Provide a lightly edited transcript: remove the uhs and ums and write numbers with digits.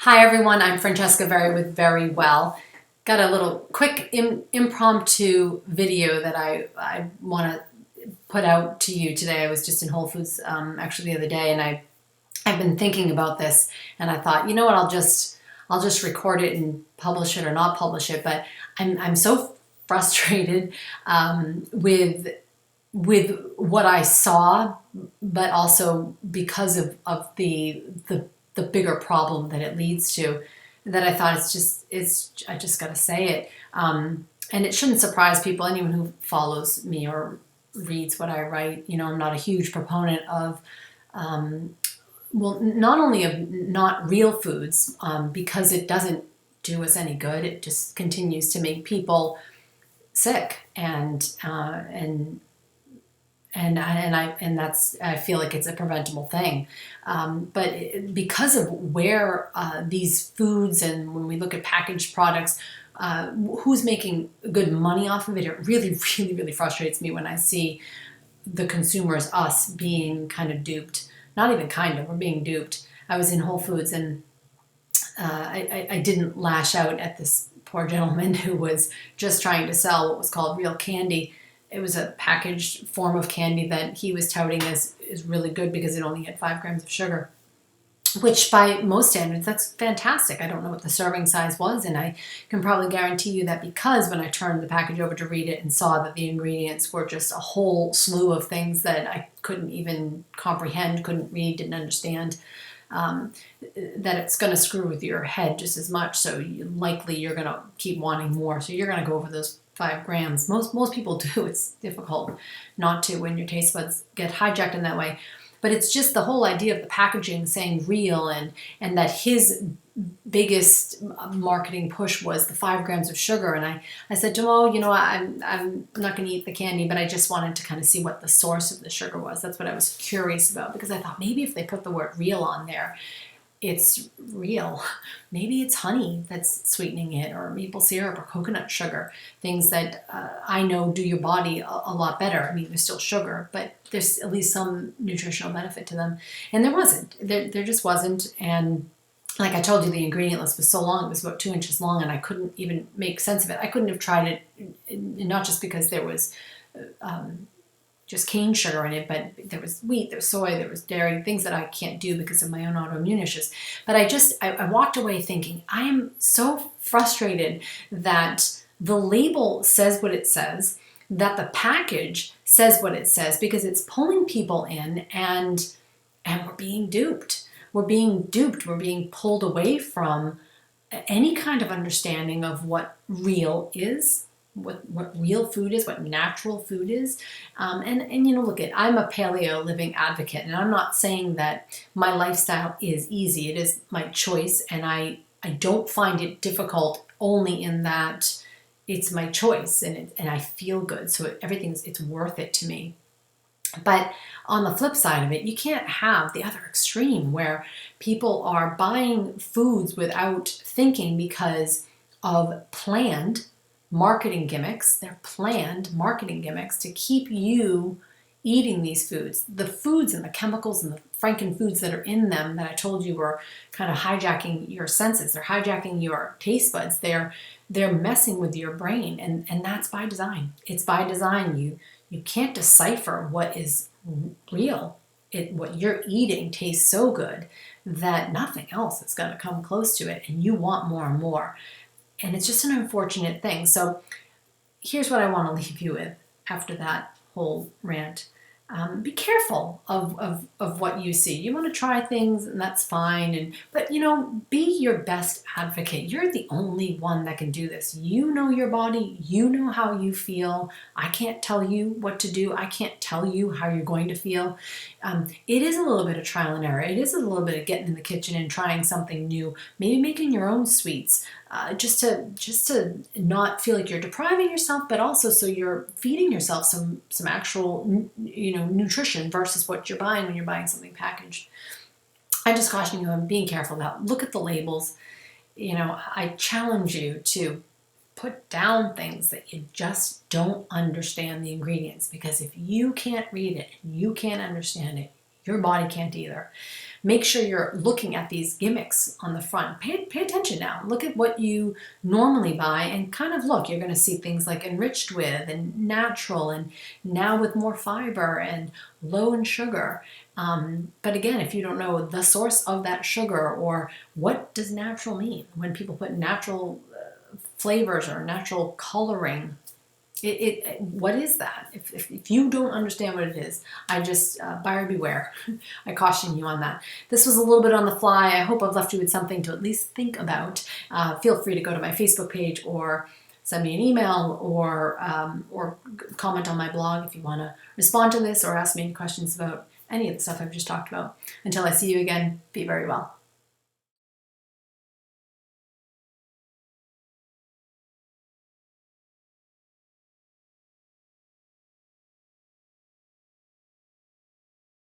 Hi everyone, I'm Francesca Verri with Very Well. Got a little quick impromptu video that I want to put out to you today. I was just in Whole Foods actually the other day, and I've been thinking about this, and I thought, you know what, I'll just record it and publish it or not publish it. But I'm so frustrated with what I saw, but also because of the bigger problem that it leads to, that I thought I just got to say it. And it shouldn't surprise people, anyone who follows me or reads what I write. You know, I'm not a huge proponent of, well, not only of not real foods, because it doesn't do us any good. It just continues to make people sick, and that's, I feel like it's a preventable thing. Because of where these foods, and when we look at packaged products, who's making good money off of it, it really, really, really frustrates me when I see the consumers, us, being kind of duped. Not even kind of, we're being duped. I was in Whole Foods, and I didn't lash out at this poor gentleman who was just trying to sell what was called real candy. It was a packaged form of candy that he was touting as is really good because it only had 5 grams of sugar, which by most standards, that's fantastic. I don't know what the serving size was, and I can probably guarantee you that, because when I turned the package over to read it and saw that the ingredients were just a whole slew of things that I couldn't even comprehend, couldn't read, didn't understand, that it's going to screw with your head just as much. So likely you're going to keep wanting more. So you're going to go over those 5 grams. Most people do. It's difficult not to when your taste buds get hijacked in that way. But it's just the whole idea of the packaging saying real, and that his biggest marketing push was the 5 grams of sugar. And I said to him, oh, you know, I'm not going to eat the candy, but I just wanted to kind of see what the source of the sugar was. That's what I was curious about, because I thought maybe if they put the word real on there, it's real. Maybe it's honey that's sweetening it, or maple syrup, or coconut sugar, things that I know do your body a lot better. I mean, there's still sugar, but there's at least some nutritional benefit to them. And there wasn't. There just wasn't. And like I told you, the ingredient list was so long. It was about 2 inches long, and I couldn't even make sense of it. I couldn't have tried it, not just because there was just cane sugar in it, but there was wheat, there was soy, there was dairy, things that I can't do because of my own autoimmune issues. But I walked away thinking, I am so frustrated that the label says what it says, that the package says what it says, because it's pulling people in, and we're being duped. We're being duped. We're being pulled away from any kind of understanding of what real is, what real food is, what natural food is. And you know, look, I'm a paleo living advocate, and I'm not saying that my lifestyle is easy. It is my choice, and I don't find it difficult, only in that it's my choice, and I feel good. So it's worth it to me. But on the flip side of it, you can't have the other extreme where people are buying foods without thinking because of planned marketing gimmicks. They're planned marketing gimmicks to keep you eating these foods. The foods and the chemicals and the franken foods that are in them that I told you were kind of hijacking your senses. They're hijacking your taste buds. They're messing with your brain, and that's by design. It's by design. You can't decipher what is real. What you're eating tastes so good that nothing else is going to come close to it, and you want more and more. And it's just an unfortunate thing. So here's what I want to leave you with after that whole rant. Be careful of what you see. You want to try things, and that's fine. But you know, be your best advocate. You're the only one that can do this. You know your body. You know how you feel. I can't tell you what to do. I can't tell you how you're going to feel. It is a little bit of trial and error. It is a little bit of getting in the kitchen and trying something new. Maybe making your own sweets. Just to not feel like you're depriving yourself, but also so you're feeding yourself some actual, you know, nutrition versus what you're buying when you're buying something packaged. I just caution you on being careful about. Look at the labels. You know, I challenge you to put down things that you just don't understand the ingredients, because if you can't read it, you can't understand it, Your body can't either. Make sure you're looking at these gimmicks on the front. Pay attention now. Look at what you normally buy and kind of look. You're going to see things like enriched with and natural and now with more fiber and low in sugar. But again, if you don't know the source of that sugar or what does natural mean when people put natural flavors or natural coloring, what is that? If you don't understand what it is, I just, buyer beware. I caution you on that. This was a little bit on the fly. I hope I've left you with something to at least think about. Feel free to go to my Facebook page or send me an email or comment on my blog if you want to respond to this or ask me any questions about any of the stuff I've just talked about. Until I see you again, be very well.